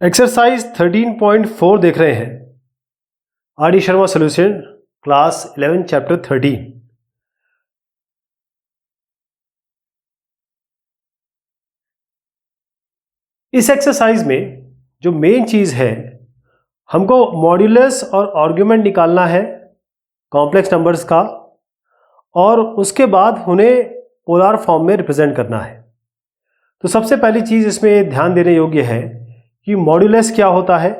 Exercise 13.4 देख रहे हैं। R D Sharma solution class 11 chapter 13। इस एक्सरसाइज में जो मेन चीज है, हमको मॉड्यूलस और आर्गुमेंट निकालना है कॉम्प्लेक्स नंबर्स का, और उसके बाद उन्हें पोलर फॉर्म में रिप्रेजेंट करना है। तो सबसे पहली चीज इसमें ध्यान देने योग्य है कि मॉड्यूलस क्या होता है।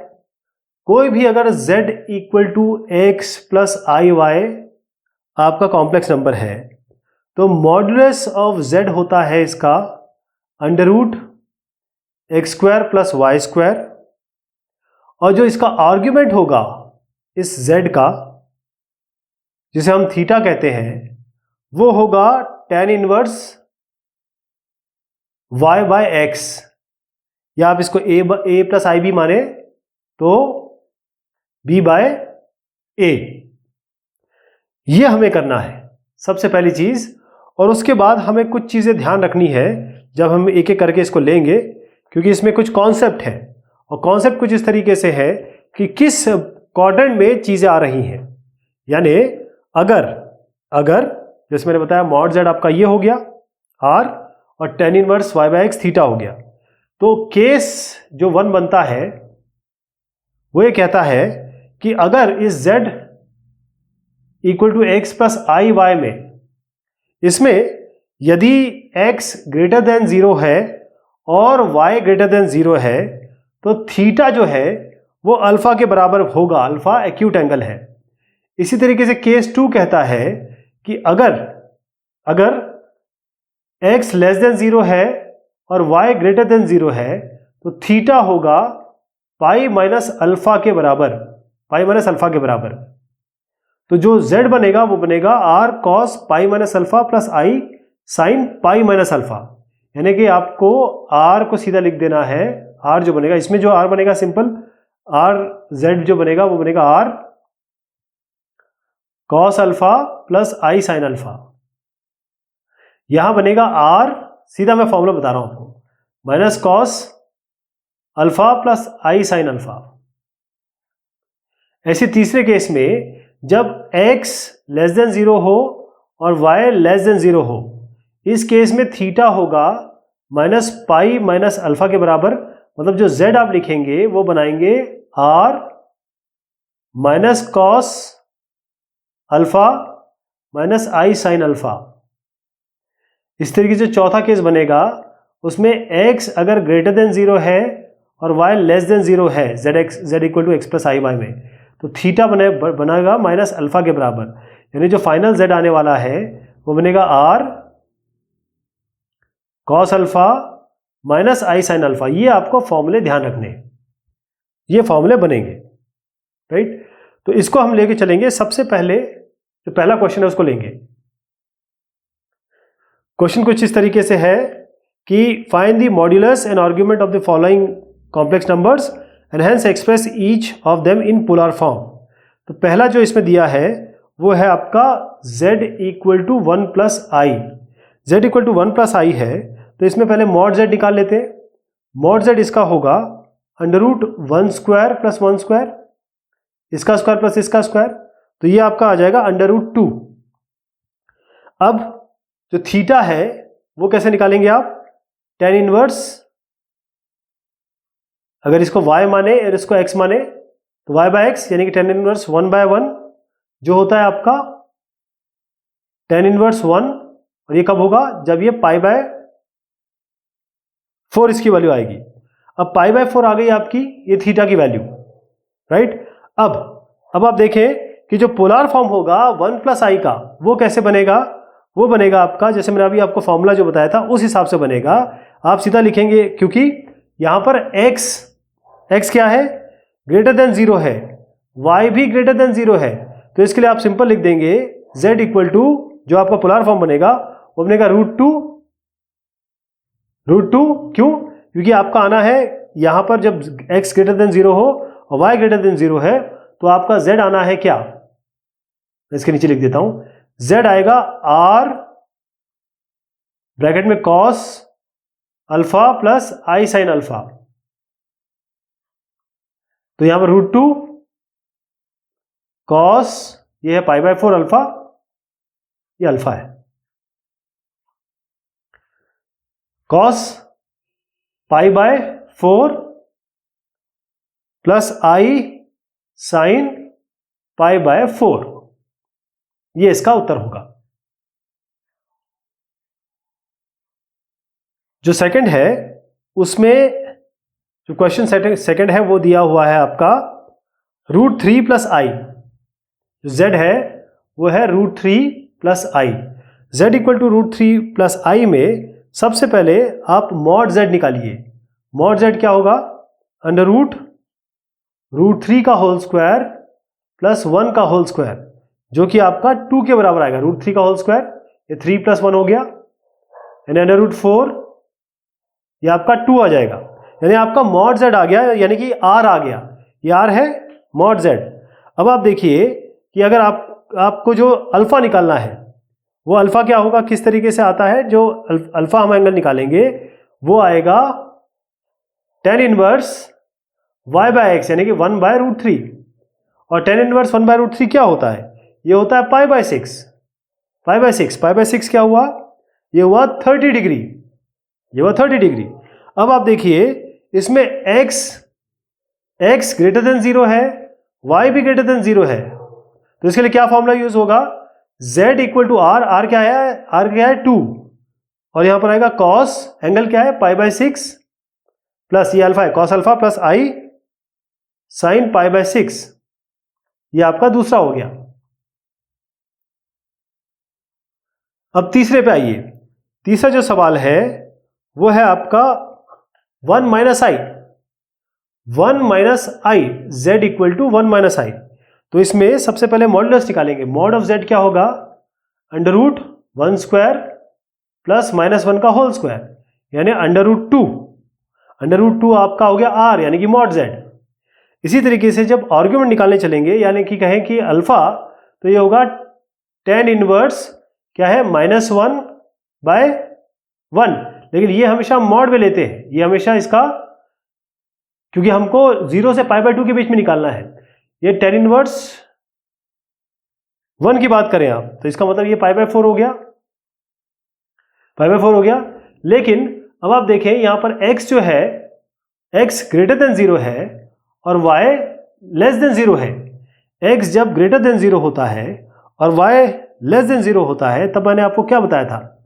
कोई भी अगर z equal to X plus I Y आपका कॉम्प्लेक्स नंबर है, तो मॉड्यूलस ऑफ z होता है इसका under root X square plus Y square, और जो इसका आर्ग्यूमेंट होगा इस z का, जिसे हम थीटा कहते हैं, वो होगा tan inverse y by X, या आप इसको a प्लस आई भी माने तो b बाय ए। ये हमें करना है सबसे पहली चीज। और उसके बाद हमें कुछ चीजें ध्यान रखनी है जब हम एक एक करके इसको लेंगे, क्योंकि इसमें कुछ कॉन्सेप्ट है, और कॉन्सेप्ट कुछ इस तरीके से है कि किस क्वाड्रेंट में चीजें आ रही हैं। यानी अगर जैसे मैंने बताया मॉड z आपका ये हो गया r, और tan inverse y by X theta हो गया, तो केस जो 1 बनता है वो ये कहता है कि अगर इस z equal to X plus I Y में, इसमें यदि x ग्रेटर देन 0 है और y ग्रेटर देन 0 है, तो थीटा जो है वो अल्फा के बराबर होगा। अल्फा एक्यूट एंगल है। इसी तरीके से केस 2 कहता है कि अगर x लेस देन 0 है और y ग्रेटर देन 0 है, तो थीटा होगा पाई माइनस अल्फा के बराबर। तो जो z बनेगा वो बनेगा r cos pi minus alpha plus i sign pi minus alpha. यानी कि आपको r को सीधा लिख देना है। r जो बनेगा, इसमें जो r बनेगा सिंपल r z जो बनेगा वो बनेगा r cos alpha plus i sine alpha. यहां बनेगा r, सीधा मैं फॉर्मूला बता रहा हूं आपको, minus cos alpha plus I sine alpha. ऐसे तीसरे केस में जब x लेस देन 0 हो और y लेस देन 0 हो, इस केस में थीटा होगा माइनस पाई माइनस अल्फा के बराबर। मतलब जो z आप लिखेंगे वो बनाएंगे r minus cos alpha minus I sine alpha. इस तरीके से चौथा केस बनेगा, उसमें x अगर ग्रेटर देन 0 है और y लेस देन 0 है, z equal to X plus I Y में, तो थीटा बनेगा माइनस अल्फा के बराबर। यानी जो फाइनल z आने वाला है वो बनेगा r cos alpha minus I sine alpha. ये आपको फॉर्मूले ध्यान रखने, ये फॉर्मूले बनेंगे, राइट। तो इसको हम लेके चलेंगे। सबसे पहले जो पहला क्वेश्चन है उसको लेंगे। क्वेश्चन कुछ इस तरीके से है कि find the modulus and argument of the following complex numbers and hence express each of them in polar form. तो पहला जो इसमें दिया है वो है आपका z equal to 1 plus I. z equal to 1 plus आई है, तो इसमें पहले मॉड z निकाल लेते हैं। मॉड z इसका होगा under root 1 square plus 1 square, इसका स्क्वायर प्लस इसका स्क्वायर, तो ये आपका आ जाएगा अंडर रूट 2। अब जो थीटा है वो कैसे निकालेंगे आप? tan इनवर्स, अगर इसको y माने और इसको x माने तो y बाय एक्स, यानी कि tan इनवर्स 1 बाय 1 जो होता है आपका tan इनवर्स 1, और ये कब होगा? जब ये पाई बाय 4 इसकी वैल्यू आएगी। अब पाई बाय 4 आ गई आपकी ये थीटा की वैल्यू, राइट। अब आप देखें कि जो पोलर फॉर्म होगा 1 प्लस आई का, वो कैसे बनेगा? वो बनेगा आपका, जैसे मैंने अभी आपको फॉर्मूला जो बताया था उस हिसाब से बनेगा। आप सीधा लिखेंगे, क्योंकि यहां पर x क्या है? ग्रेटर देन 0 है, y भी ग्रेटर देन 0 है, तो इसके लिए आप सिंपल लिख देंगे z इक्वल टू, जो आपका पोलर फॉर्म बनेगा वो बनेगा रूट टू। क्यों? क्योंकि आपका आना है यहां पर जब x ग्रेटर देन 0 हो और y ग्रेटर देन 0 है, तो आपका z आना है क्या? इसके नीचे लिख देता हूं, z आएगा r ब्रैकेट में cos alpha plus I sine alpha. तो यहां पर √2 कॉस, ये है पाई बाय 4 अल्फा, ये अल्फा है, cos pi by 4 plus I sine pi by 4, ये इसका उत्तर होगा। जो सेकंड है उसमें जो क्वेश्चन सेकंड है वो दिया हुआ है आपका √3 प्लस आई, जो z है वो है √3 plus I. z equal to √3 plus I में सबसे पहले आप मॉड z निकालिए। मॉड z क्या होगा? अंडर रूट √3 का होल स्क्वायर प्लस 1 का होल स्क्वायर, जो कि आपका 2 के बराबर आएगा। √3 का होल स्क्वायर, ये 3 प्लस 1 हो गया, यानी अंडर √4, ये आपका 2 आ जाएगा, यानी आपका मॉड z आ गया, यानी कि r आ गया, ये r है मॉड z। अब आप देखिए कि अगर आपको जो अल्फा निकालना है वो अल्फा क्या होगा, किस तरीके से आता है, जो अल्फा हम एंगल निकालेंगे वो आएगा tan inverse y by x, यानी कि 1 बाय √3, और tan इनवर्स 1 बाय √3 क्या होता है, ये होता है पाई बाय 6। पाई बाय 6 क्या हुआ, ये हुआ 30 डिग्री, ये हुआ 30 डिग्री। अब आप देखिए इसमें x ग्रेटर देन 0 है, y भी ग्रेटर देन 0 है, तो इसके लिए क्या फॉर्मूला यूज होगा, z equal to r, r क्या है 2, और यहां पर आएगा cos, एंगल क्या है पाई बाय 6, प्लस ये अल्फा है cos alpha plus i sign pi bye 6, ये आपका दूसरा हो गया। अब तीसरे पे आइए। तीसरा जो सवाल है वो है आपका 1 minus I, z equal to 1 minus I. तो इसमें सबसे पहले मॉडुलस निकालेंगे। मॉड ऑफ z क्या होगा, अंडर रूट 1 स्क्वायर प्लस -1 का होल स्क्वायर, यानी अंडर रूट 2। अंडर रूट 2 आपका हो गया r, यानी कि मॉड z। इसी तरीके से जब आर्ग्यूमेंट निकालने चलेंगे, यानी कि कहें कि अल्फा, तो ये होगा tan इनवर्स क्या है -1 बाय 1, लेकिन ये हमेशा मॉड में लेते हैं, ये हमेशा इसका, क्योंकि हमको 0 से पाई बाय 2 के बीच में निकालना है। ये tan इनवर्स 1 की बात करें आप, तो इसका मतलब ये पाई बाय 4 हो गया, पाई बाय 4 हो गया। लेकिन अब आप देखें यहां पर x जो है, x ग्रेटर देन 0 है और y लेस देन 0 है। x जब ग्रेटर देन 0 होता है और y लेस देन 0 होता है, तब मैंने आपको क्या बताया था,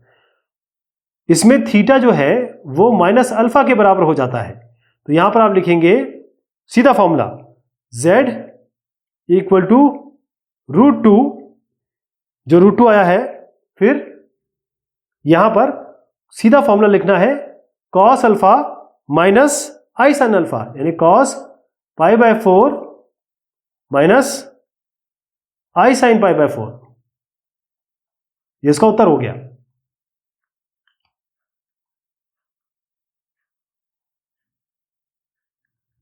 इसमें थीटा जो है वो माइनस अल्फा के बराबर हो जाता है। तो यहां पर आप लिखेंगे सीधा फॉर्मूला, z इक्वल टू √2, जो √2 आया है, फिर यहां पर सीधा फॉर्मूला लिखना है cos alpha minus I sine alpha, यानी cos pi by 4 minus I sine pi by 4, ये इसका उत्तर हो गया।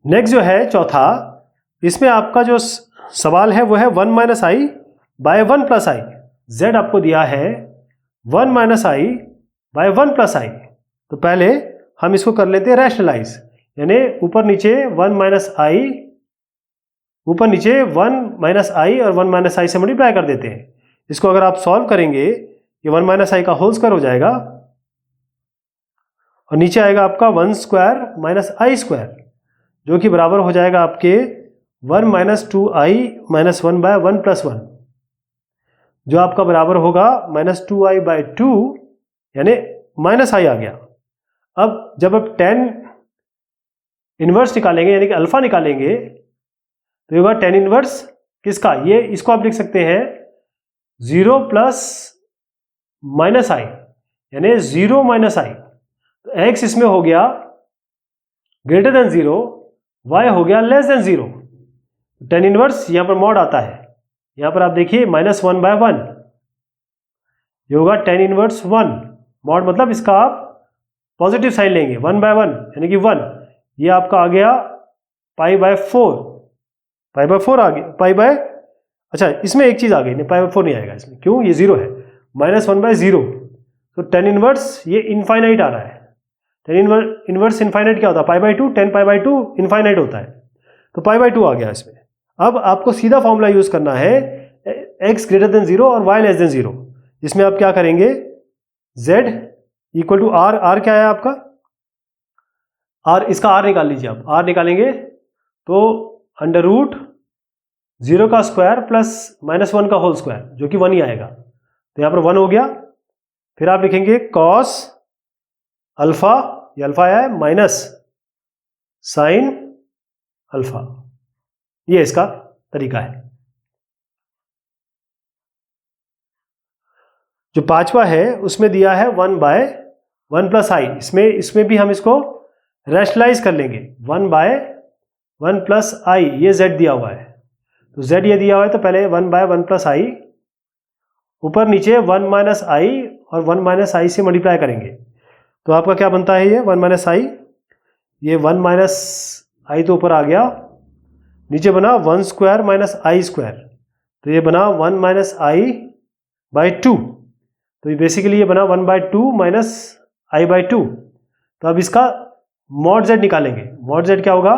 नेक्स्ट जो है चौथा, इसमें आपका जो सवाल है वो है 1 minus I bye 1 plus I. z आपको दिया है 1 माइनस आई बाय 1 प्लस आई। तो पहले हम इसको कर लेते हैं रैशनलाइज, यानी ऊपर नीचे 1 माइनस आई, ऊपर नीचे 1 माइनस आई और 1 माइनस आई से मल्टीप्लाई कर देते हैं। इसको अगर आप सॉल्व करेंगे, ये 1 माइनस आई का होल स्क्वायर हो जाएगा और नीचे आएगा आपका 1 स्क्वायर माइनस आई स्क्वायर, जो कि बराबर हो जाएगा आपके 1 minus 2i minus 1 bye 1 plus 1, जो आपका बराबर होगा -2i बाय 2, यानी माइनस आई आ गया। अब जब आप tan इनवर्स निकालेंगे, यानी कि अल्फा निकालेंगे, तो होगा tan इनवर्स किसका, ये इसको आप लिख सकते हैं 0 प्लस माइनस आई, यानी 0 माइनस आई। तो x इसमें हो गया ग्रेटर देन 0, y हो गया लेस देन 0। tan इनवर्स यहां पर मॉड आता है, यहां पर आप देखिए -1 बाय 1, ये होगा tan इनवर्स 1, मॉड मतलब इसका आप पॉजिटिव साइन लेंगे, 1 बाय 1 यानी कि 1, ये आपका आ गया पाई बाय 4, पाई बाय 4 आ गया, पाई बाय, अच्छा इसमें एक चीज आ गई, नहीं पाई बाय 4 नहीं आएगा इसमें, क्यों, ये 0 है, -1 बाय 0। तो tan इनवर्स ये इनफाइनाइट आ रहा है। tan इनवर्स इनफाइनाइट क्या होता है, pi by 2, tan pi by 2 infinite होता है। तो पाई बाय 2 आ गया इसमें। अब आपको सीधा फॉर्मूला यूज करना है x ग्रेटर देन 0 और y लेस देन 0, जिसमें आप क्या करेंगे, z equal to r, r क्या है आपका, r, इसका r निकाल लीजिए आप, r निकालेंगे तो अंडर रूट 0 का स्क्वायर प्लस -1 का होल स्क्वायर, जो कि 1 ही आएगा, तो यहां पर 1 हो गया। फिर आप लिखेंगे कॉस अल्फा, ये अल्फा है, माइनस साइन अल्फा, ये इसका तरीका है। जो पांचवा है उसमें दिया है 1 बाय 1 प्लस आई, इसमें भी हम इसको रैशनलाइज कर लेंगे, 1 बाय 1 प्लस आई, ये z दिया हुआ है, तो z ये दिया हुआ है तो पहले 1 बाय 1 प्लस आई, ऊपर नीचे 1 माइनस आई और 1 माइनस आई से मल्टीप्लाई करेंगे, तो आपका क्या बनता है, ये 1 माइनस आई, ये 1 माइनस आई तो ऊपर आ गया, नीचे बना 1 स्क्वायर माइनस आई स्क्वायर, तो ये बना 1 माइनस आई बाई 2, तो ये बेसिकली ये बना 1 बाई 2 माइनस आई बाई 2। तो अब इसका मॉड z निकालेंगे, मॉड z क्या होगा,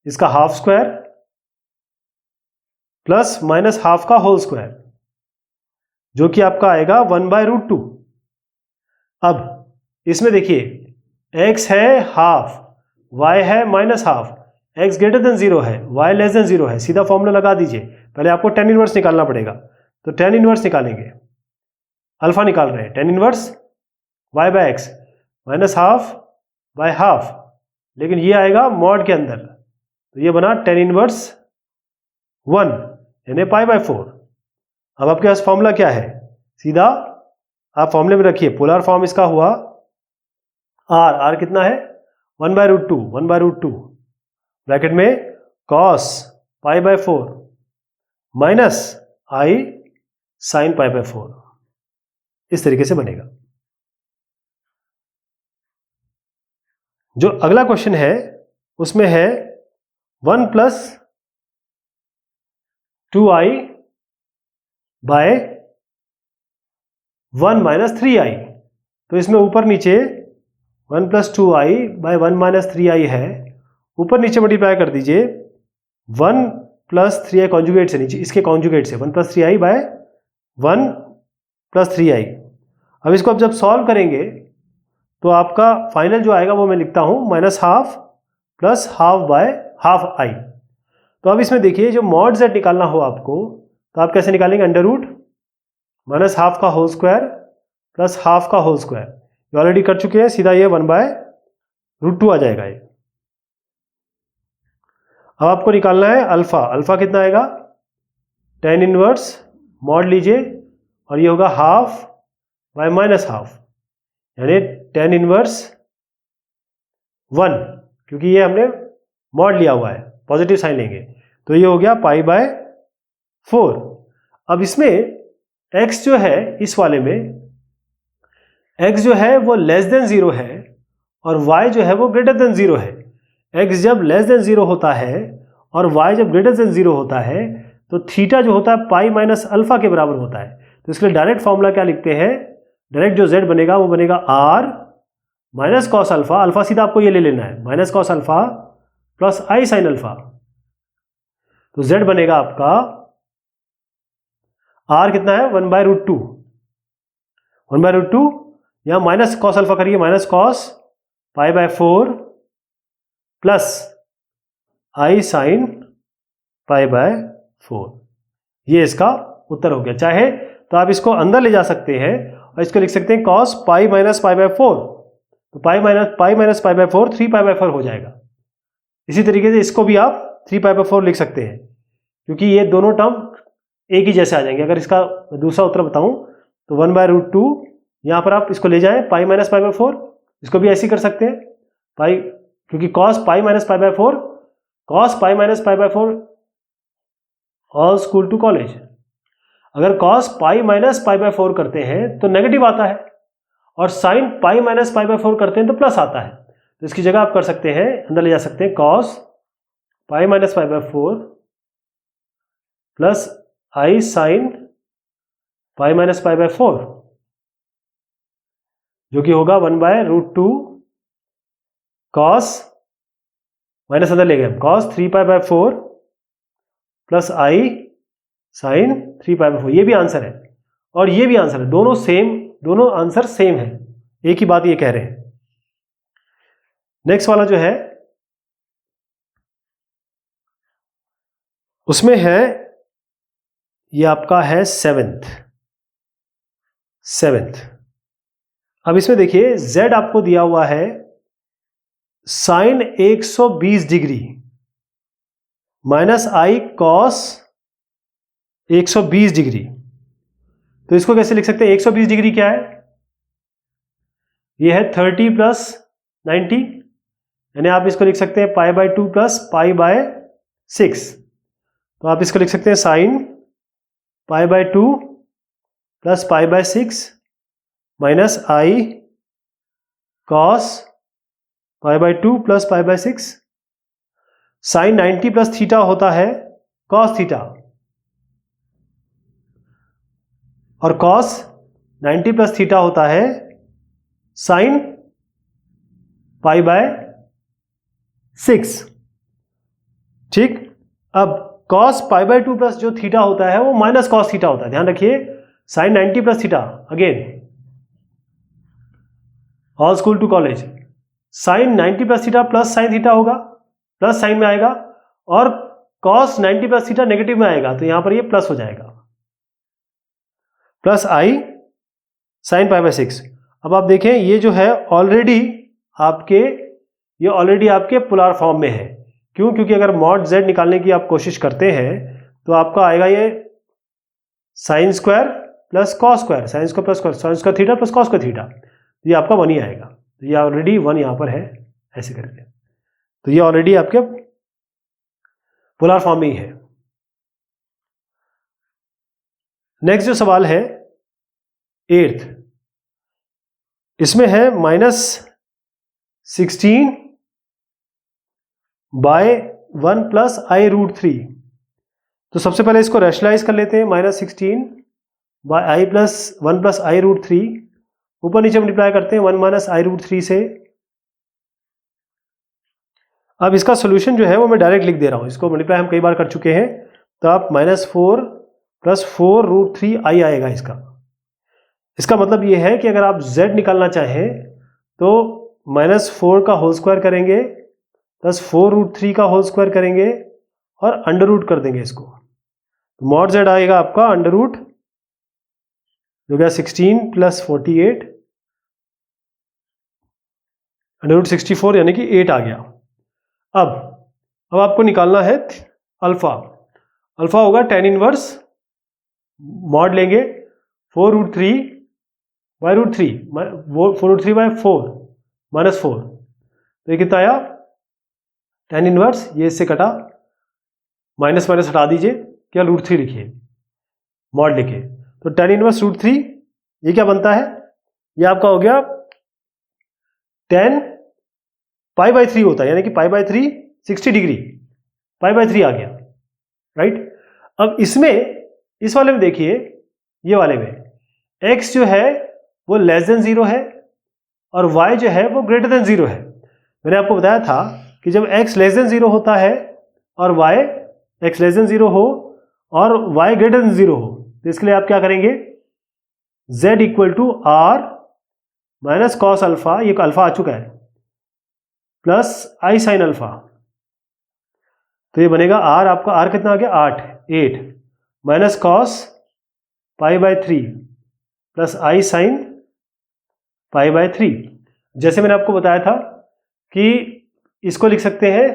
इसका half square plus minus half का होल स्क्वायर, जो कि आपका आएगा 1 बाय रूट 2। अब इसमें देखिए x है हाफ, y है minus half, x greater than 0 है, y लेस देन 0 है, सीधा फॉर्मूला लगा दीजिए। पहले आपको tan इनवर्स निकालना पड़ेगा, तो tan इनवर्स निकालेंगे, अल्फा निकाल रहे हैं, tan inverse y by x minus half by half, लेकिन ये आएगा मॉड के अंदर, तो ये बना tan इनवर्स 1 यानी पाई बाय 4। अब आपके पास फॉर्मूला क्या है, सीधा आप फॉर्मूले में रखिए, पोलर फॉर्म इसका हुआ r कितना है, 1 by root 2, 1 by root 2 bracket में cos pi by 4 minus I sine pi by 4, इस तरीके से बनेगा। जो अगला क्वेश्चन है उसमें है 1 plus 2i bye 1 minus 3i, तो इसमें ऊपर नीचे 1 plus 2i bye 1 minus 3i है, ऊपर नीचे मल्टीप्लाई कर दीजिए 1 प्लस 3i कॉन्जुगेट से, नीचे इसके कॉन्जुगेट से 1 plus 3i bye 1 plus 3i। अब इसको अब जब सॉल्व करेंगे तो आपका फाइनल जो आएगा वो मैं लिखता हूं minus half plus half by half I. तो अब इसमें देखिए जो मॉड z निकालना हो आपको, तो आप कैसे निकालेंगे, अंडर रूट माइनस हाफ का होल स्क्वायर प्लस हाफ का होल स्क्वायर, ये ऑलरेडी कर चुके हैं, सीधा ये 1 बाय रूट 2 आ जाएगा ये। अब आपको निकालना है अल्फा, अल्फा कितना आएगा, tan इनवर्स मॉड लीजिए और ये होगा हाफ बाय माइनस हाफ, यानी tan इनवर्स 1, क्योंकि ये हमने मॉड लिया हुआ है, पॉजिटिव साइन लेंगे, तो ये हो गया पाई बाय 4। अब इसमें x जो है, इस वाले में x जो है वो लेस देन 0 है और y जो है वो ग्रेटर देन 0 है। x जब लेस देन 0 होता है और y जब ग्रेटर देन 0 होता है तो थीटा जो होता है पाई माइनस अल्फा के बराबर होता है। तो इसके लिए डायरेक्ट फॉर्मूला क्या लिखते हैं, डायरेक्ट जो z बनेगा वो बनेगा r minus cos alpha, alpha सीधा आपको ये ले लेना है, minus cos alpha plus I sine alpha, तो z बनेगा आपका r कितना है 1 बाय रूट 2, 1 बाय रूट 2, यहां माइनस कॉस अल्फा करिए, minus cos pi by 4 plus I sine pi by 4, ये इसका उत्तर हो गया। चाहे तो आप इसको अंदर ले जा सकते हैं और इसको लिख सकते हैं cos pi minus pi by 4, तो पाई minus pi by 4 3 pi by 4 हो जाएगा। इसी तरीके से इसको भी आप 3 पाई बाय 4 लिख सकते हैं, क्योंकि ये दोनों टर्म एक ही जैसे आ जाएंगे। अगर इसका दूसरा उत्तर बताऊं तो 1 बाय रूट 2, यहां पर आप इसको ले जाएं पाई माइनस पाई बाय 4, इसको भी ऐसे ही कर सकते हैं पाई, क्योंकि cos pi minus pi by 4, cos pi minus pi by 4 all school to college. अगर cos pi minus pi by 4 करते हैं तो नेगेटिव आता है और sine pi minus pi by 4 करते हैं तो प्लस आता है। तो इसकी जगह आप कर सकते हैं, अंदर ले जा सकते हैं cos pi minus pi by 4 plus I sine pi minus pi by 4, जो कि होगा 1 बाय रूट 2 कॉस माइनस अंदर ले गए हम, cos 3π/4 प्लस आई साइन 3π/4, ये भी आंसर है और ये भी आंसर है, दोनों सेम, दोनों आंसर सेम है, एक ही बात ये कह रहे हैं। नेक्स्ट वाला जो है उसमें है, ये आपका है सेवेंथ। अब इसमें देखिए z आपको दिया हुआ है sign 120 degree minus I cos 120 degree. तो इसको कैसे लिख सकते हैं? 120 डिग्री क्या है? ये है 30 प्लस 90, यानी आप इसको लिख सकते हैं π/2 प्लस π/6। तो आप इसको लिख सकते हैं sine π/2 plus π/6 minus I cos π/2 plus π/6। Sine 90 plus theta होता है कॉस थीटा, और कॉस 90 प्लस थीटा होता है साइन π/6। ठीक, अब कॉस π/2 प्लस जो थीटा होता है वो माइनस कॉस थीटा होता है, ध्यान रखिए। Sine 90 plus theta, again all school to college, sine 90 plus theta plus sine theta होगा, प्लस साइन में आएगा, और कॉस 90 प्लस थीटा नेगेटिव में आएगा, तो यहां पर ये प्लस हो जाएगा, प्लस आई साइन π/6। अब आप देखें ये जो है ऑलरेडी आपके पोलर फॉर्म में है। क्यों? क्योंकि अगर मॉड z निकालने की आप कोशिश करते हैं तो आपका आएगा ये sine square plus cos square, sine square plus sine square theta plus cos square theta, ये आपका 1 ही आएगा। तो ये ऑलरेडी 1 यहां पर है, ऐसे करके, तो ये ऑलरेडी आपके पोलर फॉर्म में ही है। नेक्स्ट जो सवाल है 8th, इसमें है -16/1 प्लस i√3। तो सबसे पहले इसको रैशनलाइज कर लेते हैं, -16/i प्लस 1 प्लस i√3, ऊपर नीचे मल्टीप्लाई करते हैं 1 माइनस i√3 से। अब इसका सोल्यूशन जो है वो मैं डायरेक्ट लिख दे रहा हूं, इसको मल्टीप्लाई हम कई बार कर चुके हैं, तो आप -4 प्लस 4√3i आएगा इसका। इसका मतलब ये है कि अगर आप z निकालना चाहें तो -4 का होल स्क्वायर करेंगे प्लस 4√3 का होल स्क्वायर करेंगे और अंडर रूट कर देंगे इसको, तो मॉड z आएगा आपका अंडर रूट जो गया 16 प्लस 48 अंडर रूट 64, यानी कि 8 आ गया। अब आपको निकालना है अल्फा। अल्फा होगा tan इनवर्स, मॉड लेंगे 4√3/√3, 4√3/4 -4, तो ये कितना आया? tan इनवर्स, ये इससे कटा, माइनस माइनस हटा दीजिए, क्या √3 लिखिए, मॉड लिखिए, तो tan इनवर्स √3, ये क्या बनता है? ये आपका हो गया tan π/3 होता है, यानी कि π/3 60 डिग्री, π/3 आ गया, राइट। अब इसमें, इस वाले में देखिए, ये वाले में x जो है वो लेस देन 0 है और y जो है वो ग्रेटर देन 0 है। मैंने आपको बताया था कि जब x लेस देन 0 होता है और x लेस देन 0 हो और y ग्रेटर देन 0 हो, तो इसके लिए आप क्या करेंगे? z equal to r minus cos alpha, ये अल्फा आ चुका है, प्लस आई साइन अल्फा, तो ये बनेगा r, आपका r कितना आ गया? 8 minus cos π/3 plus I sign π/3। जैसे मैंने आपको बताया था कि इसको लिख सकते हैं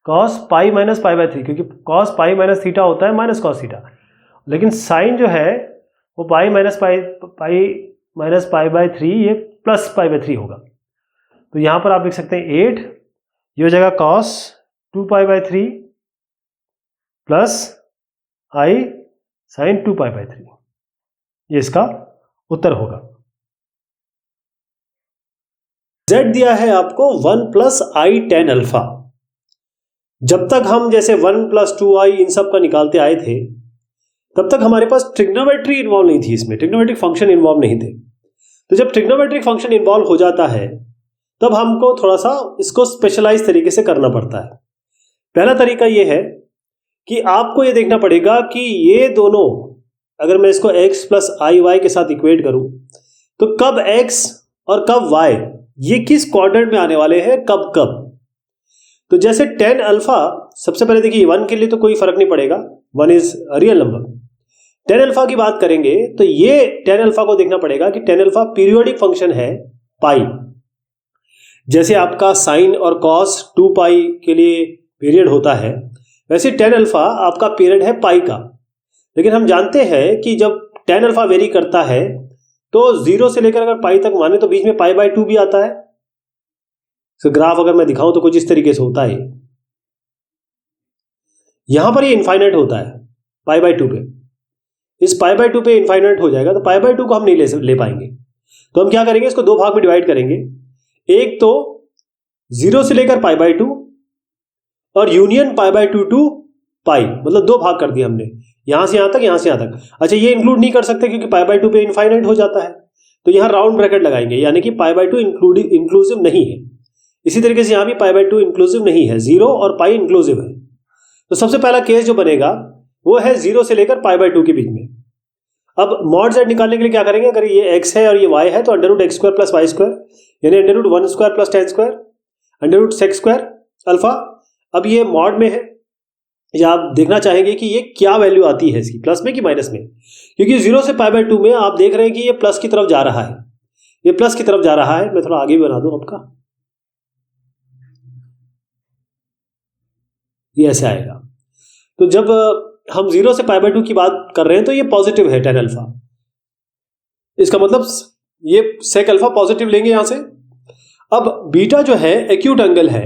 cos पाई माइनस π/3, क्योंकि cos पाई माइनस थीटा होता है माइनस कॉस थीटा, लेकिन साइन जो है वो पाई माइनस π/3, ये प्लस π/3 होगा। तो यहां पर आप लिख सकते हैं 8, ये हो जाएगा cos 2π/3 प्लस आई साइन 2π/3, ये इसका उत्तर होगा। z दिया है आपको 1 प्लस आई tan अल्फा। जब तक हम जैसे 1 प्लस 2i इन सब का निकालते आए थे, तब तक हमारे पास ट्रिग्नोमेट्री इन्वॉल्व नहीं थी, इसमें ट्रिग्नोमेट्रिक फंक्शन इन्वॉल्व नहीं थे। तो जब ट्रिग्नोमेट्रिक फंक्शन इन्वॉल्व हो जाता है तब हमको थोड़ा सा इसको स्पेशलाइज तरीके से करना पड़ता है। पहला तरीका ये है कि आपको ये देखना पड़ेगा कि ये दोनों, अगर मैं इसको x प्लस आई वाई के साथ इक्वेट करूं तो कब x और कब y ये किस क्वाड्रेंट में आने वाले हैं, कब कब। तो जैसे tan अल्फा, सबसे पहले देखिए 1 के लिए तो कोई फर्क नहीं पड़ेगा, 1 is real number. tan alpha की बात करेंगे तो ये tan अल्फा को देखना पड़ेगा कि tan अल्फा पीरियोडिक फंक्शन है पाई। जैसे आपका साइन और कॉस 2 पाई के लिए पीरियड होता है, वैसे tan अल्फा आपका पीरियड है पाई का। लेकिन हम जानते हैं कि जब tan अल्फा वेरी करता है तो 0 से लेकर अगर पाई तक माने तो बीच में पाई बाय 2 भी आता है। तो ग्राफ अगर मैं दिखाऊं तो कुछ इस तरीके से होता है। यहां पर ये इनफाइनाइट होता है पाई बाय 2 पे, इस पाई बाय 2 पे इनफाइनाइट हो जाएगा तो पाई बाय 2 को हम नहीं ले पाएंगे। तो हम क्या करेंगे, इसको 2 भाग में डिवाइड करेंगे। एक तो 0 से लेकर पाई बाय 2 और यूनियन पाई बाय 2 टू पाई, मतलब 2 भाग कर दिया हमने, यहां से यहां तक, यहां से यहां तक। अच्छा, ये इंक्लूड नहीं कर सकते क्योंकि पाई बाय 2 पे इनफाइनाइट हो जाता है, तो यहां राउंड ब्रैकेट लगाएंगे, यानी कि पाई बाय 2 इंक्लूसिव नहीं है। इसी तरीके से यहां भी पाई बाय 2 इंक्लूसिव नहीं है, 0 और पाई इंक्लूसिव है। तो सबसे पहला केस जो बनेगा वो है 0 से लेकर पाई बाय 2 के बीच में। अब मॉड z निकालने के लिए क्या करेंगे, अगर ये x है और ये y है तो under root X square plus Y square, यानी under root 1 square plus 10 square under root sec square alpha. अब ये मॉड में है, या आप देखना चाहेंगे कि ये क्या वैल्यू आती है इसकी, प्लस में कि माइनस में, क्योंकि 0 से पाई बाय 2 में आप देख रहे हैं कि ये प्लस की तरफ जा रहा है, ये प्लस की तरफ जा रहा है। मैं थोड़ा आगे भी बना दूं आपका, ये ऐसे आएगा। तो जब हम 0 से पाई बाय 2 की बात कर रहे हैं तो ये पॉजिटिव है tan अल्फा, इसका मतलब ये सेक अल्फा पॉजिटिव लेंगे यहां से। अब बीटा जो है एक्यूट एंगल है,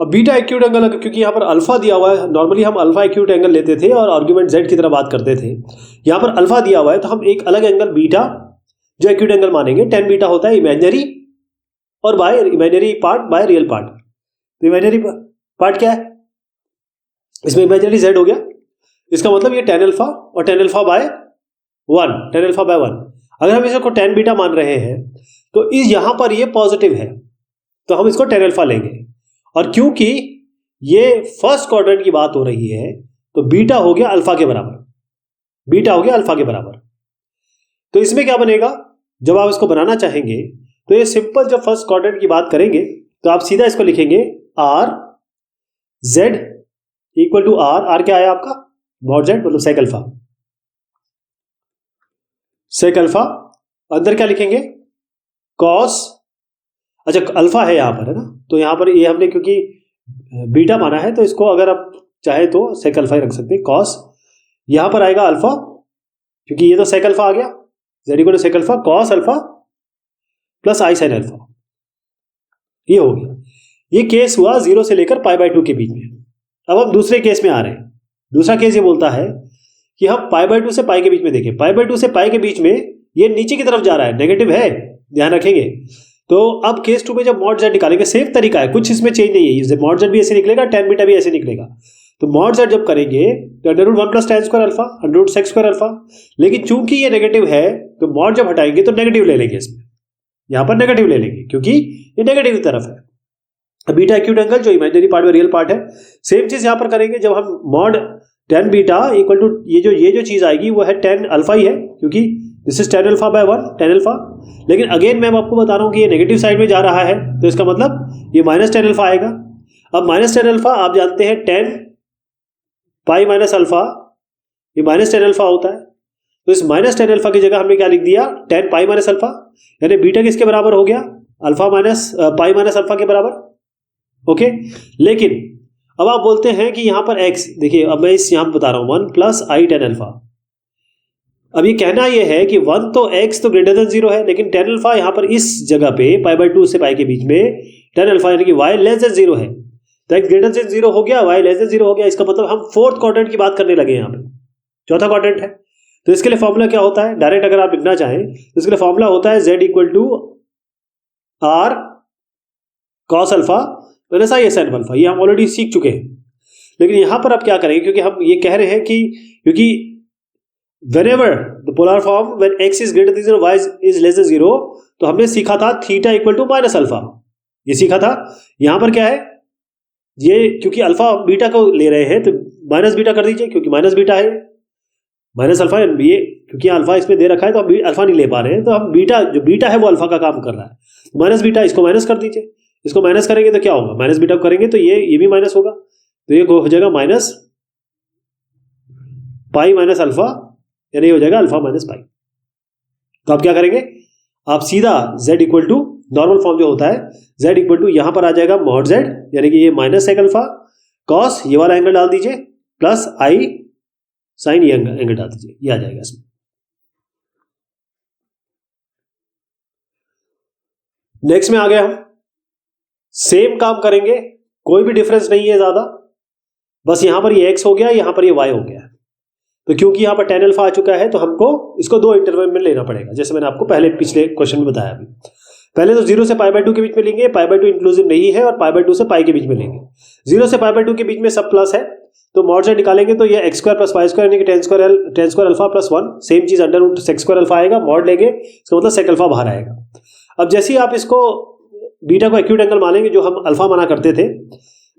अब बीटा एक्यूट एंगल, क्योंकि यहां पर अल्फा दिया हुआ है, नॉर्मली हम अल्फा एक्यूट एंगल लेते थे और आर्ग्यूमेंट z की तरह बात करते थे, यहां पर अल्फा दिया हुआ है तो हम एक अलग एंगल बीटा जो एक्यूट एंगल मानेंगे। tan बीटा होता है इमेजिनरी और by imaginary part by real part. तो इमेजिनरी पार्ट क्या है, इसमें इमेजिनरी z हो गया, इसका मतलब ये tan अल्फा और tan alpha by 1, tan alpha by 1। अगर हम इसको tan बीटा मान रहे हैं तो इस यहां पर ये पॉजिटिव है तो हम इसको tan अल्फा लेंगे, और क्योंकि ये फर्स्ट क्वाड्रेंट की बात हो रही है तो बीटा हो गया अल्फा के बराबर, बीटा हो गया अल्फा के बराबर। तो इसमें क्या बनेगा, जब आप इसको बनाना चाहेंगे तो ये सिंपल, जब फर्स्ट क्वाड्रेंट की बात करेंगे तो आप सीधा इसको लिखेंगे R Z equal to R क्या है आपका मॉड जेड, मतलब सेक अल्फा, सेक अल्फा। अंदर क्या लिखेंगे, कॉस, अच्छा अल्फा है यहां पर, है ना, तो यहां पर ये हमने क्योंकि बीटा माना है तो इसको अगर आप चाहे तो सेक अल्फा ही रख सकते हैं, कॉस। यहां पर आएगा अल्फा, क्योंकि ये तो सेक अल्फा आ गया, Z equal to sec alpha cos alpha plus I sine alpha, ये हो गया। ये केस हुआ 0 से लेकर पाई बाय 2 के बीच में। अब हम दूसरे केस में आ रहे हैं। दूसरा केस ये बोलता है कि हम पाई बाय 2 से पाई के बीच में देखें, पाई बाय 2 से पाई के बीच में ये नीचे की तरफ जा रहा है, नेगेटिव है, ध्यान रखेंगे। तो अब केस 2 में जब मॉड z निकालेंगे, सेम तरीका है, कुछ इसमें चेंज नहीं है, मॉड z भी ऐसे निकलेगा, tan बीटा भी ऐसे निकलेगा। तो मॉड z जब करेंगे तो अंडर रूट 1 प्लस tan square alpha under root sec square alpha, लेकिन चूंकि ये नेगेटिव है तो मॉड जब हटाएंगे तो नेगेटिव ले लेंगे, इसमें यहां पर नेगेटिव ले लेंगे क्योंकि ये नेगेटिव की तरफ है। बीटा एक्यूट एंगल जो इमेजिनरी पार्ट में रियल पार्ट है, सेम चीज यहां पर करेंगे। जब हम mod tan beta equal to ये जो चीज आएगी वो है tan अल्फा ही है, क्योंकि this is tan alpha by 1, tan alpha. लेकिन अगेन मैं आपको बता रहा हूं कि ये नेगेटिव साइड में जा रहा है तो इसका मतलब ये माइनस tan अल्फा आएगा। अब माइनस tan अल्फा आप जानते हैं tan पाई माइनस अल्फा, ये माइनस tan अल्फा होता है, तो इस माइनस tan अल्फा की जगह हमने क्या लिख दिया, tan पाई माइनस अल्फा, यानी बीटा किसके बराबर हो गया, alpha minus pi minus alpha के बराबर। ओके, लेकिन अब आप बोलते हैं कि यहां पर x, देखिए अब मैं इस यहां बता रहा हूं 1 प्लस आई tan अल्फा। अब ये कहना ये है कि 1 तो x तो ग्रेटर देन 0 है, लेकिन tan अल्फा यहां पर इस जगह पे पाई बाय 2 से पाई के बीच में tan अल्फा यानी कि y लेस देन 0 है, तो x ग्रेटर देन 0 हो गया, y लेस देन 0 हो गया। इसका मतलब हम फोर्थ क्वाड्रेंट की बात करने लगे, यहां पे चौथा क्वाड्रेंट है। तो इसके लिए फॉर्मूला क्या होता है, डायरेक्ट अगर आप लिखना चाहें तो इसके लिए फॉर्मूला होता है z equal to R cos alpha minus I sine alpha. ये हम ऑलरेडी सीख चुके हैं, लेकिन यहां पर आप क्या करेंगे, क्योंकि हम ये कह रहे हैं कि क्योंकि whenever the polar form when x is greater than 0 y is less than 0, तो हमने सीखा था theta equal to minus alpha, ये सीखा था। यहां पर क्या है, ये क्योंकि अल्फा बीटा को ले रहे हैं तो माइनस बीटा कर दीजिए, क्योंकि माइनस बीटा है माइनस अल्फा, ये क्योंकि अल्फा इसमें दे रखा है तो हम अल्फा नहीं ले पा रहे हैं, तो हम बीटा, जो बीटा है वो अल्फा का काम कर रहा है, माइनस बीटा, इसको माइनस कर दीजिए। इसको माइनस करेंगे तो क्या होगा, माइनस बीटा करेंगे तो ये भी माइनस होगा, तो ये हो जाएगा माइनस पाई माइनस अल्फा, यानी हो जाएगा अल्फा माइनस पाई। तो आप क्या करेंगे, आप सीधा z equal to normal form जो होता है z इक्वल टू यहां पर आ जाएगा मॉड z, यानी कि ये माइनस सेक अल्फा कॉस ये वाला एंगल डाल दीजिए प्लस आई साइन ये एंगल डाल दीजिए, ये आ जाएगा इसमें। नेक्स्ट में आ गए हम, सेम काम करेंगे, कोई भी डिफरेंस नहीं है ज्यादा, बस यहां पर ये x हो गया, यहां पर ये y हो गया। तो क्योंकि यहां पर tan अल्फा आ चुका है तो हमको इसको दो इंटरवल में लेना पड़ेगा, जैसे मैंने आपको पहले पिछले क्वेश्चन में बताया। अभी पहले तो 0 से π/2 के बीच में लेंगे, π/2 इंक्लूसिव नहीं है, और π/2 से पाई के बीच में लेंगे। 0 से π/2 के बीच में सब प्लस है, तो मॉड z निकालेंगे तो ये x square plus Y square यानी कि tan square alpha plus 1, same चीज under root sec square alpha आएगा, मॉड लेंगे इसका मतलब सेक अल्फा बाहर आएगा। अब जैसे ही आप इसको बीटा को एक्यूट एंगल मानेंगे, जो हम अल्फा माना करते थे,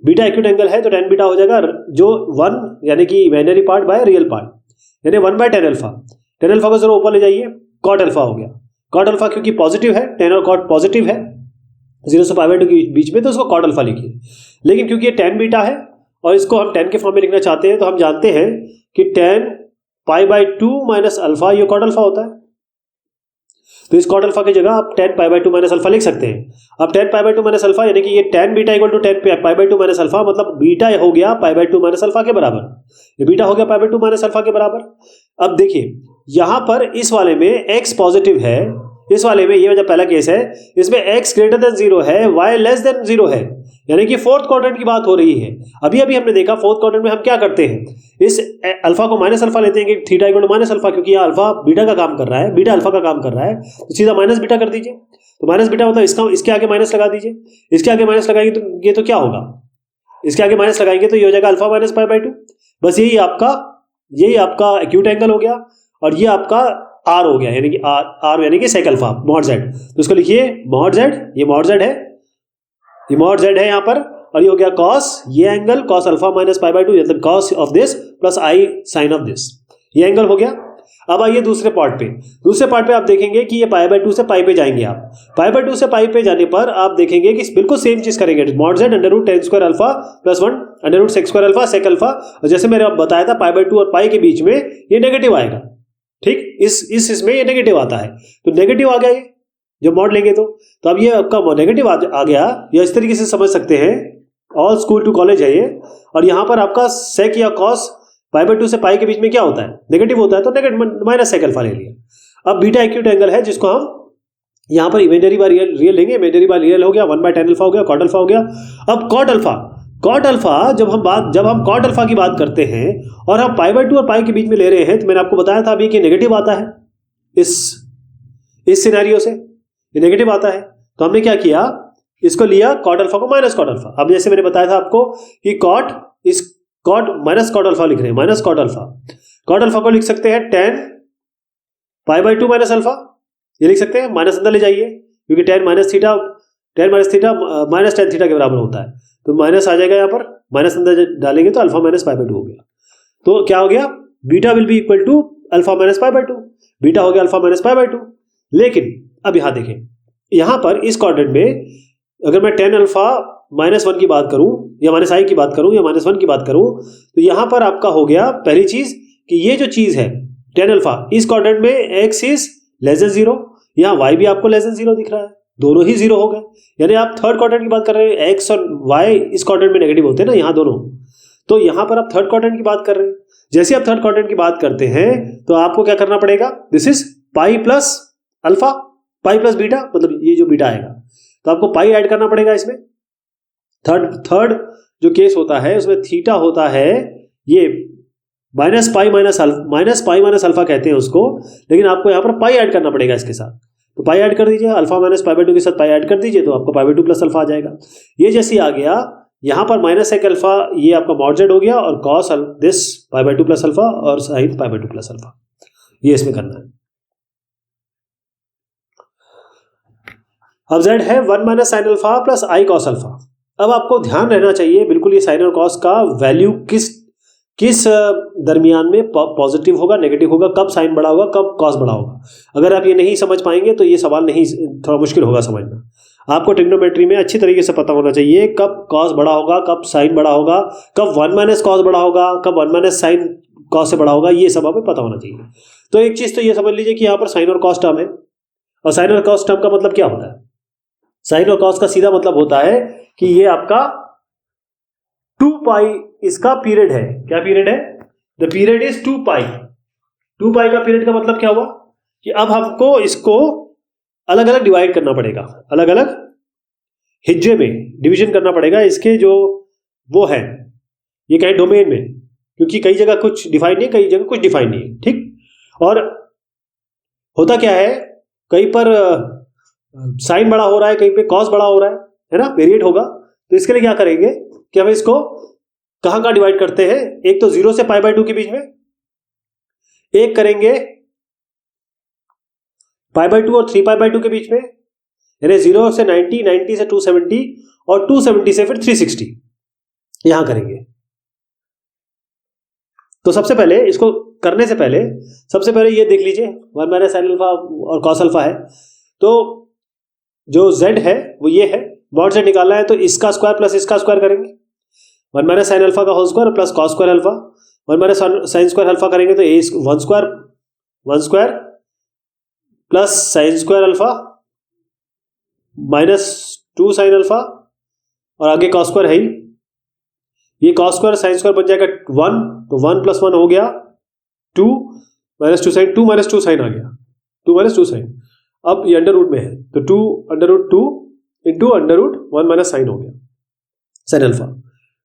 बीटा एक्यूट एंगल है तो tan बीटा हो जाएगा जो 1 यानी कि imaginary part by real part, यानी 1 by tan alpha. tan alpha को जरा ऊपर ले जाइए, cot अल्फा हो गया। cot अल्फा क्योंकि पॉजिटिव है, tan और cot पॉजिटिव है 0 से π/2 के बीच में, तो उसको cot अल्फा लिखिए। लेकिन क्योंकि ये tan बीटा है और इसको हम tan के फॉर्म में लिखना चाहते हैं, तो हम जानते हैं कि tan π/2 माइनस अल्फा ये cot अल्फा होता है, तो इस cot अल्फा की जगह आप tan π/2 माइनस अल्फा लिख सकते हैं। अब tan π/2 माइनस अल्फा यानी कि ये tan beta equal to tan π/2 माइनस अल्फा, मतलब बीटा हो गया π/2 माइनस अल्फा के बराबर, ये बीटा हो गया π/2 माइनस अल्फा के बराबर। अब देखिए यहां पर इस वाले में x पॉजिटिव है, इस वाले में ये जो पहला केस है इसमें x ग्रेटर देन 0 है, y लेस देन 0 है, यानी कि फोर्थ क्वाड्रेंट की बात हो रही है। अभी अभी हमने देखा फोर्थ क्वाड्रेंट में हम क्या करते हैं, इस अल्फा को माइनस अल्फा लेते हैं कि theta equal to minus alpha, क्योंकि यहाँ अल्फा बीटा का काम कर रहा है, बीटा अल्फा का काम कर रहा है, तो सीधा माइनस बीटा कर दीजिए। तो माइनस बीटा मतलब इसके आगे माइनस लगा दीजिए, इसके आगे माइनस लगाएंगे तो ये तो क्या होगा, इसके आगे माइनस लगाएंगे तो ये हो जाएगा अल्फा माइनस π/2। बस यही आपका एक्यूट एंगल हो गया, और ये आपका आर हो गया, यानी कि आर यानी कि सेक अल्फा मॉड z। तो इसको लिखिए मॉड z, ये मॉड z है, ये मॉड z है यहाँ पर, और ये हो गया कॉस ये एंगल कॉस अल्फा माइनस π/2, मतलब cos of this plus I sine of this, ये एंगल हो गया। अब आइए दूसरे पार्ट पे, दूसरे पार्ट पे आप देखेंगे कि ये π/2 से पाई पे जाएंगे, आप π/2 से पाई पे जाने पर आप देखेंगे कि बिल्कुल सेम चीज करेंगे, mod z under root tan square alpha plus 1 under root sec square alpha sec alpha, और जैसे मैंने बताया था π/2 और पाई के बीच में ये नेगेटिव आएगा, ठीक, इसमें ये नेगेटिव आता है, तो नेगेटिव आ गया ये जब मॉड लेंगे तो अब ये आपका नेगेटिव आ गया, या इस तरीके से समझ सकते हैं, ऑल स्कूल टू कॉलेज है ये। और यहाँ पर आपका सेक या कॉस π/2 से पाई के बीच में क्या होता है, नेगेटिव होता है, तो नेगेटिव माइनस सेक अल्फा ले लिया। अब बीटा एक्यूट एंगल है जिसको हम यहाँ पर इमेजिनरी बाय रियल लेंगे, इमेजिनरी बाय रियल हो गया, 1 बाय tan अल्फा हो गया, cot अल्फा हो गया। अब cot अल्फा जब हम cot अल्फा की बात करते हैं और हम π/2 और पाई के बीच में ले रहे हैं, तो मैंने आपको बताया था अभी कि नेगेटिव आता है, इस सिनेरियो से ये नेगेटिव आता है, तो हमने क्या किया, इसको लिया cot अल्फा को माइनस cot अल्फा। अब जैसे मैंने बताया था आपको कि cot माइनस cot अल्फा लिख रहे हैं, माइनस cot अल्फा को लिख सकते हैं tan π/2 माइनस अल्फा, ये लिख सकते हैं, माइनस अंदर ले जाइए क्योंकि tan minus theta minus tan theta के बराबर होता है, तो माइनस आ जाएगा, यहाँ पर माइनस अंदर डालेंगे तो अल्फा माइनस π/2 हो गया। तो क्या हो गया, beta will be equal to alpha minus π/2, beta हो गया अल्फा माइनस π/2। लेकिन अब यहाँ देखें, यहाँ पर इस क्वाड्रेंट में अगर मैं tan अल्फा -1 की बात करूं या माइनस आई की बात करूं या -1 की बात करूं, तो यहां पर आपका हो गया पहली चीज कि ये जो चीज है tan अल्फा, इस क्वाड्रेंट में x इज लेस देन 0, यहाँ y भी आपको लेस देन 0 दिख रहा है, दोनों ही 0 हो गए, यानी आप थर्ड क्वाड्रेंट की बात कर रहे हैं, x और y इस क्वाड्रेंट में नेगेटिव होते हैं ना यहाँ दोनों, तो यहाँ पर आप थर्ड क्वाड्रेंट की बात कर रहे हैं। जैसे आप थर्ड क्वाड्रेंट की बात करते हैं तो आपको क्या करना पड़ेगा, this is pi plus alpha, pi plus beta, मतलब ये जो बीटा आएगा, तो आपको पाई ऐड करना पड़ेगा इसमें। थर्ड जो केस होता है उसमें थीटा होता है ये माइनस पाई माइनस अल्फा कहते हैं उसको, लेकिन आपको यहाँ पर पाई ऐड करना पड़ेगा इसके साथ, तो पाई ऐड कर दीजिए, अल्फा माइनस π/2 के साथ पाई ऐड कर दीजिए, तो आपको π/2 प्लस अल्फा आ जाएगा। ये जैसे आ गया, यहाँ पर माइनस सेक अल्फा ये आपका मॉड z हो गया, और कॉस दिस π/2 प्लस अल्फा और साइन π/2 प्लस अल्फा, ये इसमें करना है। अब z है 1 minus sine alpha plus I cos alpha. अब आपको ध्यान रहना चाहिए बिल्कुल ये साइन और कॉस का वैल्यू किस दरमियान में पॉजिटिव होगा नेगेटिव होगा, कब साइन बड़ा होगा कब कॉस बड़ा होगा। अगर आप ये नहीं समझ पाएंगे तो ये सवाल नहीं, थोड़ा मुश्किल होगा समझना। आपको ट्रिग्नोमेट्री में अच्छी तरीके से पता होना चाहिए कब कॉस बड़ा होगा, कब साइन बड़ा होगा, कब 1 माइनस कॉस बड़ा होगा, कब 1 माइनस साइन कॉस से बड़ा होगा, ये सब हमें पता होना चाहिए। तो एक चीज तो ये समझ लीजिए कि यहाँ पर साइन और कॉस टर्म है, और साइन और कॉस टर्म का मतलब क्या होता है? साइन और कॉस का सीधा मतलब होता है कि ये आपका 2 पाई इसका पीरियड है। क्या पीरियड है? द पीरियड इज 2 पाई। 2 पाई का पीरियड का मतलब क्या हुआ कि अब हमको इसको अलग अलग डिवाइड करना पड़ेगा, अलग अलग हिज्जे में डिवीजन करना पड़ेगा इसके जो वो है, ये कहीं डोमेन में, क्योंकि कई जगह कुछ डिफाइन नहीं, कई जगह कुछ डिफाइन नहीं है, ठीक। और होता क्या है, कहीं पर साइन बड़ा हो रहा है, कहीं पे कॉस बड़ा हो रहा है ना, वेरिएट होगा। तो इसके लिए क्या करेंगे कि हम इसको कहाँ डिवाइड करते हैं, एक तो 0 से π/2 के बीच में, एक करेंगे π/2 और 3π/2 के बीच में, यानी 0 से 90, 90 से 270 और 270 से फिर 360 यहां करेंगे। तो सबसे पहले इसको करने से पहले सबसे पहले ये देख लीजिए 1 माइनस साइन अल्फा और कॉस अल्फा है, तो जो z है वो ये है, मॉड z निकालना है तो इसका स्क्वायर प्लस इसका स्क्वायर करेंगे, 1 माइनस साइन अल्फा का whole square plus cos square alpha, 1 minus sine square alpha करेंगे तो ए 1 square plus sine square alpha minus 2 sine alpha और आगे कॉस स्क्वायर है ही, ये कॉस स्क्वायर साइन स्क्वायर बन जाएगा 1, तो 1 प्लस 1 हो गया 2 माइनस 2 साइन, 2 माइनस 2 साइन आ गया, 2 माइनस 2 साइन। अब ये अंडर रूट में है तो 2 under root 2 into under root 1 minus sine हो गया साइन अल्फा,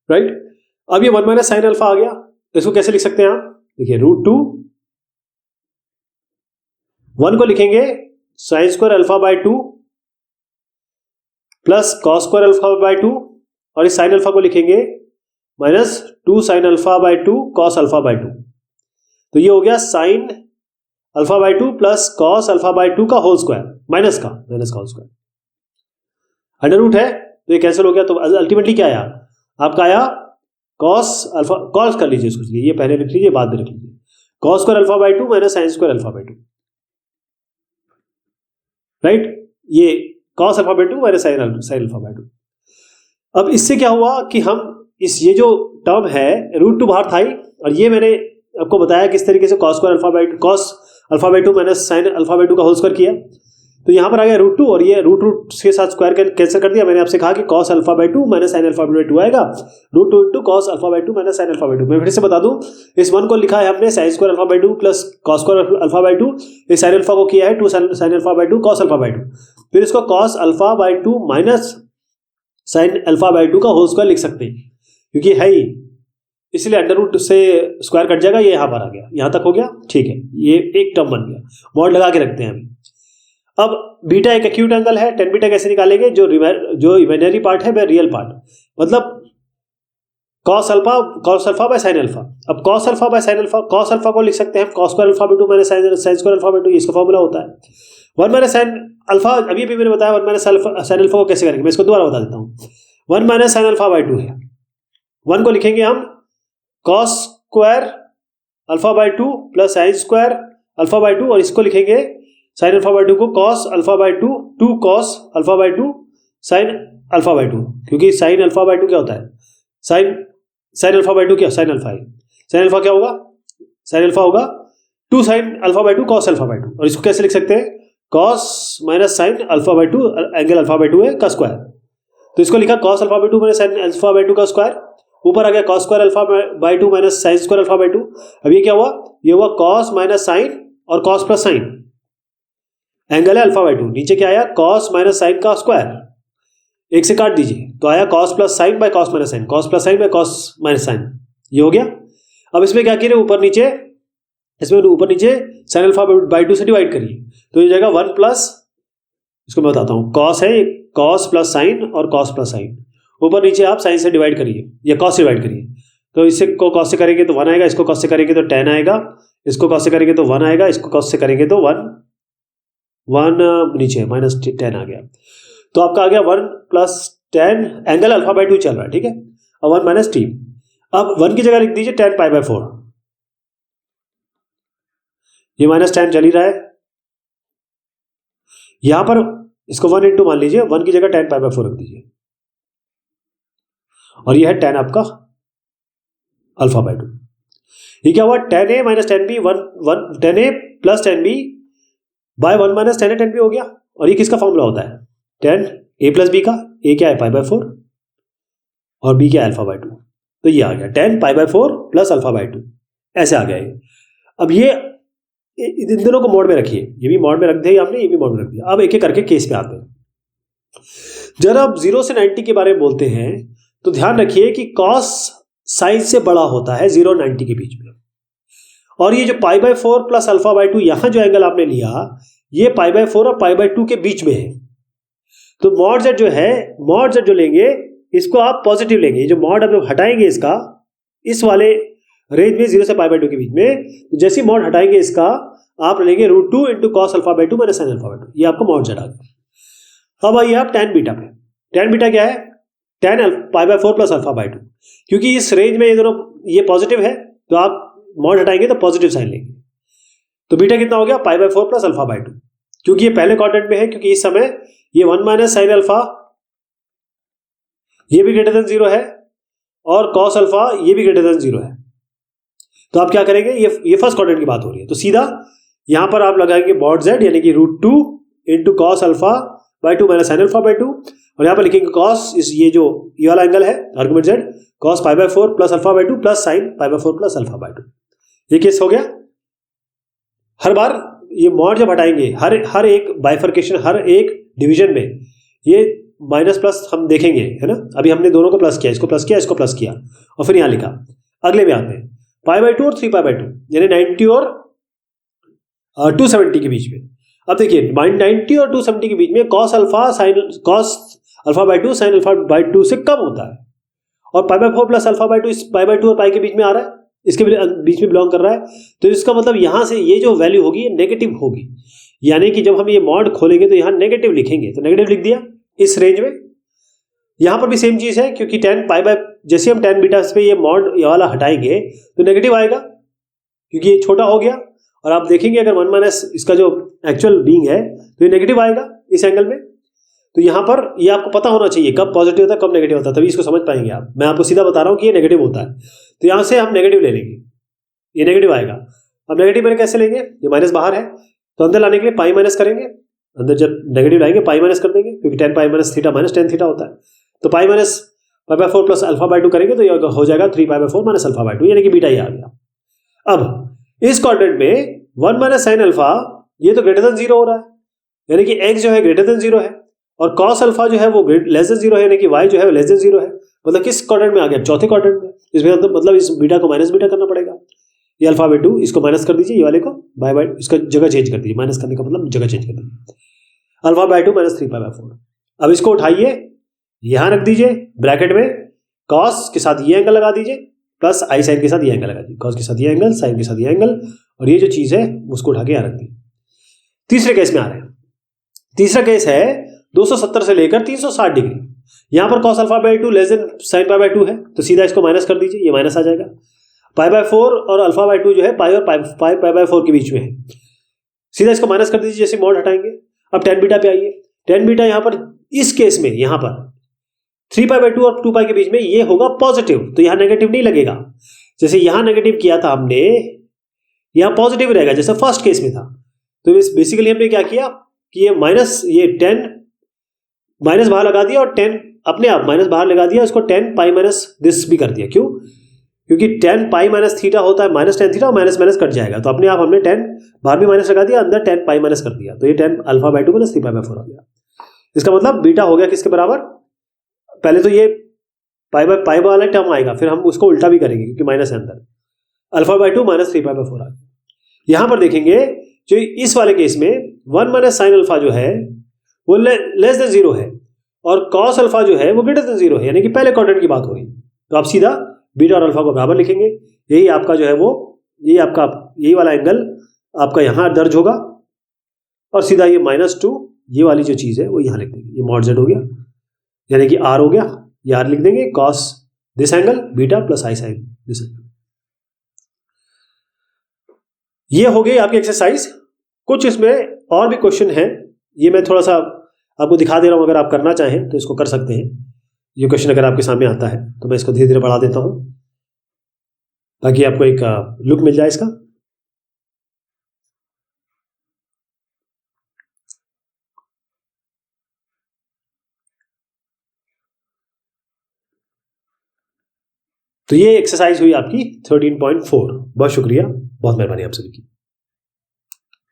राइट। अब ये 1 माइनस साइन अल्फा आ गया, तो इसको कैसे लिख सकते हैं आप? देखिए √2, 1 को लिखेंगे sign square alpha by 2 plus cos square alpha by 2 और इस साइन अल्फा को लिखेंगे minus 2 sine alpha by 2 cos alpha by 2। तो ये हो गया sign alpha by 2 plus cos alpha by 2 का होल स्क्वायर माइनस का होल स्क्वायर, अंडर रूट है तो ये कैंसिल हो गया। तो अल्टीमेटली क्या आया आपका? आया कॉस अल्फा, कॉस कर लीजिए इसको, ये पहले लिख लीजिए बाद में लिख लीजिए, cos square alpha by 2 minus sine square alpha by 2, right. ये cos alpha by 2 minus sine alpha by 2। अब इससे क्या हुआ कि हम ये जो टर्म है √2 बाहर था ही, और ये मैंने आपको बताया किस तरीके से cos alpha by 2 minus sine alpha by 2 का होल स्क्वायर किया। तो यहाँ पर आ गया √2 और ये रूट के साथ स्क्वायर कैंसिल कर दिया। मैंने आपसे कहा कि cos alpha by 2 minus sine alpha by 2 आएगा, √2 into cos alpha by 2 minus sine alpha by 2। मैं फिर से बता दूं, इस 1 को लिखा है हमने sign square alpha by 2 plus cos square alpha by 2, इस साइन अल्फा को किया है 2 sine alpha by 2 cos alpha by 2, फिर इसको cos alpha by 2 minus sine alpha by 2 का होल स्क्वायर लिख सकते हैं, क्योंकि है ही, इसलिए अंडर रूट से स्क्वायर कट जाएगा, ये यहाँ पर आ गया, यहाँ तक हो गया, ठीक है, ये एक टर्म बन गया। मॉड लगा के रखते हैं अभी। अब बीटा एक एक्यूट एंगल है, tan बीटा कैसे निकालेंगे? जो इमेजिनरी पार्ट है वह रियल पार्ट, मतलब cos alpha by sine alpha. अब cos alpha by sine alpha, cos alpha को लिख सकते हैं हम cos square alpha by 2 minus sine square alpha by 2, इसका फॉर्मूला होता है 1 माइनस साइन अल्फा। अभी मैंने बताया 1 माइनस साइन अल्फा को कैसे करेंगे, मैं इसको दोबारा बता देता हूँ। 1 माइनस साइन अल्फा बाय 2 है, 1 को लिखेंगे हम cos square alpha by 2 plus sine square alpha by 2, और इसको लिखेंगे साइन अल्फा बाय 2 को cos alpha by 2 2 cos alpha by 2 sine alpha by 2, क्योंकि साइन अल्फा बाय 2 क्या होता है? साइन अल्फा बाय 2 क्या? साइन अल्फा है, साइन अल्फा क्या होगा? साइन अल्फा होगा 2 sine alpha by 2 cos alpha by 2, और इसको कैसे लिख सकते हैं? Cos minus sine alpha by 2, angle alpha by 2 है का स्क्वायर, तो इसको लिखा cos alpha by 2 minus sine alpha by 2 का स्क्वायर, ऊपर आ गया cos square alpha by 2 minus sine square alpha by 2। अब ये क्या हुआ? ये हुआ कॉस माइनस साइन और कॉस प्लस साइन, एंगल है अल्फा बाय 2, नीचे क्या आया? कॉस माइनस साइन का स्क्वायर, एक से काट दीजिए तो आया cos plus sine by cos minus sine, cos plus sine by cos minus sine, ये हो गया। अब इसमें क्या कीजिए, ऊपर नीचे, इसमें ऊपर नीचे साइन अल्फा बाय 2 से डिवाइड करिए, तो ये जाएगा 1 प्लस, इसको मैं बताता हूँ, कॉस है कॉस प्लस साइन और कॉस प्लस साइन, ऊपर नीचे आप साइन से डिवाइड करिए या कॉस से डिवाइड करिए, तो इससे को कॉस से करेंगे तो 1 आएगा, इसको कॉस से करेंगे तो tan आएगा, इसको कॉस से करेंगे तो 1 आएगा, इसको कॉस से करेंगे तो 1 नीचे माइनस 10 आ गया। तो आपका आ गया 1 + tan एंगल अल्फा बाई 2 चल रहा है, ठीक है, और 1 - t। अब 1 की जगह लिख दीजिए tan π/4, ये -tan चल ही रहा है, यहां पर इसको 1 इंटू मान लीजिए, 1 की जगह tan π/4 रख दीजिए, और ये है tan आपका अल्फा बाई 2। ये क्या हुआ, tan a - tan b, tan a + tan b by 1 - tan a tan b हो गया। और ये किसका फॉर्मूला होता है, tan a + b का, a क्या है π/4 और b क्या है अल्फा बाई 2, तो ये आ गया tan π/4 + अल्फा बाई 2, ऐसे आ गया ये। अब ये इन दोनों को मोड में रखिए, ये भी मोड में रख दिया आपने, ये भी मोड में रख दिया। अब एक एक करके केस पे आते हैं। जब आप 0 से 90 के बारे में बोलते हैं तो ध्यान रखिए कि cos साइन से बड़ा होता है 0 और 90 के बीच में, और ये जो π/4 + अल्फा बाई 2 यहां जो एंगल आपने लिया, ये π/4 और π/2 के बीच में है। तो मॉड z जो है, मॉड z जो लेंगे इसको आप पॉजिटिव लेंगे, जो मॉड आप हटाएंगे इसका, इस वाले रेंज में 0 से π/2 के बीच में, तो जैसे मॉड हटाएंगे इसका आप लेंगे √2 × cos alpha by 2 - sin alpha by 2, ये आपको मॉड z आ गया। अब आइए आप tan बीटा पे। tan बीटा क्या है, tan π/4 + अल्फा बाई 2, क्योंकि इस रेंज में ये दोनों, ये पॉजिटिव है तो आप मॉड हटाएंगे तो पॉजिटिव साइन लेंगे, तो बीटा कितना हो गया π/4 + अल्फा बाई 2, क्योंकि ये पहले क्वाड्रेंट में है, क्योंकि इस समय ये 1 - sin अल्फा ये भी ग्रेटर देन 0 है, और cos अल्फा ये भी ग्रेटर देन 0 है। तो आप क्या करेंगे, ये फर्स्ट क्वाड्रेंट की बात हो रही है, तो सीधा यहां पर आप लगाएंगे मॉड z, यानी कि √2 × cos alpha by 2 - sin alpha by 2, और यहां पर लिखेंगे cos, ये जो ये वाला एंगल है argument z, cos π/4 + alpha by 2 + sin π/4 + alpha by 2। ये केस हो गया। हर बार ये मॉड जब हटाएंगे, हर एक बाइफर्केशन, हर एक डिवीजन में ये माइनस प्लस हम देखेंगे, है ना। अभी हमने दोनों को प्लस किया, इसको प्लस किया, इसको प्लस किया, और फिर यहां लिखा। अगले में आते हैं π/2 और 3π/2, यानी 90 और 270 के बीच में। अब देखिए 90 और 270 के बीच में cos alpha by 2 sin alpha by 2 से कम होता है, और π/4 + अल्फा बाई 2 इस π/2 और π के बीच में आ रहा है, इसके बीच में बिलोंग कर रहा है। तो इसका मतलब यहां से ये जो वैल्यू होगी ये नेगेटिव होगी, यानी कि जब हम ये मॉड खोलेंगे तो यहां नेगेटिव लिखेंगे, तो नेगेटिव लिख दिया इस रेंज में। यहां पर भी सेम चीज है, क्योंकि जैसे हम tan बीटा पे ये मॉड ये वाला हटाएंगे तो नेगेटिव आएगा, क्योंकि ये छोटा हो गया। और आप देखेंगे अगर 1 - इसका जो एक्चुअल बीइंग है तो ये नेगेटिव आएगा इस एंगल में। तो यहां पर ये आपको पता होना चाहिए कब पॉजिटिव होता है कब नेगेटिव होता है, तभी इसको समझ पाएंगे आप। मैं आपको सीधा बता रहा हूं कि ये नेगेटिव होता है, तो यहां से हम नेगेटिव ले लेंगे, ये नेगेटिव आएगा। अब नेगेटिव मैंने कैसे लेंगे, ये माइनस बाहर है तो अंदर लाने के लिए पाई माइनस करेंगे, अंदर जब नेगेटिव लाएंगे पाई माइनस कर देंगे, क्योंकि tan π - θ - tan θ होता है। तो पाई माइनस π/4 + अल्फा बाई 2 करेंगे तो ये हो जाएगा 3π/4 - अल्फा बाई 2, यानी कि बीटा ही आ गया। अब इस क्वाड्रेंट में 1 - sin अल्फा ये तो ग्रेटर देन 0 हो रहा है, यानी कि x जो है ग्रेटर देन 0 है, और cos अल्फा जो है वो लेस देन 0 है, यानी कि y जो है लेस देन 0 है। मतलब किस क्वाड्रेंट में आ गया, चौथे क्वाड्रेंट में। इसमें मतलब इस बीटा को माइनस बीटा करना पड़ेगा, ये अल्फा बाई 2 इसको माइनस कर दीजिए, ये वाले को बाय इसका जगह चेंज कर दीजिए, माइनस करने का मतलब जगह चेंज कर दीजिए, अल्फा बाई 2 - 3π/4। अब इसको उठाइए यहां रख दीजिए ब्रैकेट में, cos के साथ ये एंगल लगा दीजिए प्लस i sin के साथ ये एंगल लगा दीजिए, cos के साथ ये एंगल, sin के साथ ये एंगल, और ये जो चीज है उसको उठा के यहां रख दीजिए। तीसरे केस में आ रहे हैं। तीसरा केस है 270 से लेकर 360 डिग्री। यहां पर cos alpha by 2 less than sin π/2 है, तो सीधा इसको माइनस कर दीजिए, ये माइनस आ जाएगा। π/4 और अल्फा बाई 2 जो है पाई और π/4 के बीच में है, सीधा इसको माइनस कर दीजिए जैसे मॉड हटाएंगे। अब tan बीटा पे आइए। tan बीटा यहां पर इस केस में यहां पर 3π/2 और 2π के बीच में ये होगा पॉजिटिव, तो यहां नेगेटिव नहीं लगेगा। जैसे यहां नेगेटिव किया था हमने, यहां पॉजिटिव रहेगा जैसे फर्स्ट केस में था। तो बेसिकली हमने क्या किया कि ये 10 माइनस बाहर लगा दिया, और 10 अपने आप माइनस बाहर लगा दिया, इसको 10 पाई माइनस दिस भी कर दिया। क्यों? क्योंकि 10 पाई माइनस थीटा होता है माइनस tan θ, और माइनस माइनस कट जाएगा, तो अपने आप हमने 10 बाहर भी माइनस लगा दिया, अंदर 10 पाई माइनस कर दिया, तो ये 10 अल्फा बाई 2 - 3π/4 हो गया। इसका मतलब बीटा हो गया किसके बराबर, पहले तो ये पाई वाला टर्म आएगा, फिर हम उसको उल्टा भी करेंगे क्योंकि माइनस है अंदर, अल्फा बाई 2 - 3π/4 आ गया। यहां पर देखेंगे जो इस वाले केस में 1 - sin अल्फा जो है वो लेस देन 0 है, और cos अल्फा जो है वो ग्रेटर देन 0 है, यानी कि पहले क्वाड्रेंट की बात हो रही है। तो आप सीधा बीटा और अल्फा को बराबर लिखेंगे, यही आपका जो है वो यही आपका यही वाला एंगल आपका यहां दर्ज होगा, और सीधा ये -2 ये वाली जो चीज़ है वो यहाँ लिख देंगे, ये मॉड जेड हो गया, यानी कि आर हो गया, ये आर लिख देंगे, cos this angle beta plus I sine this angle. ये हो गई आपकी एक्सरसाइज। कुछ इसमें और भी क्वेश्चन है, ये मैं थोड़ा सा आपको दिखा दे रहा हूँ, अगर आप करना चाहें तो इसको कर सकते हैं। ये क्वेश्चन अगर आपके सामने आता है तो मैं इसको धीरे धीरे बढ़ा देता हूँ ताकि आपको एक लुक मिल जाए इसका। तो ये एक्सरसाइज हुई आपकी 13.4। बहुत शुक्रिया, बहुत मेहरबानी आप सभी की।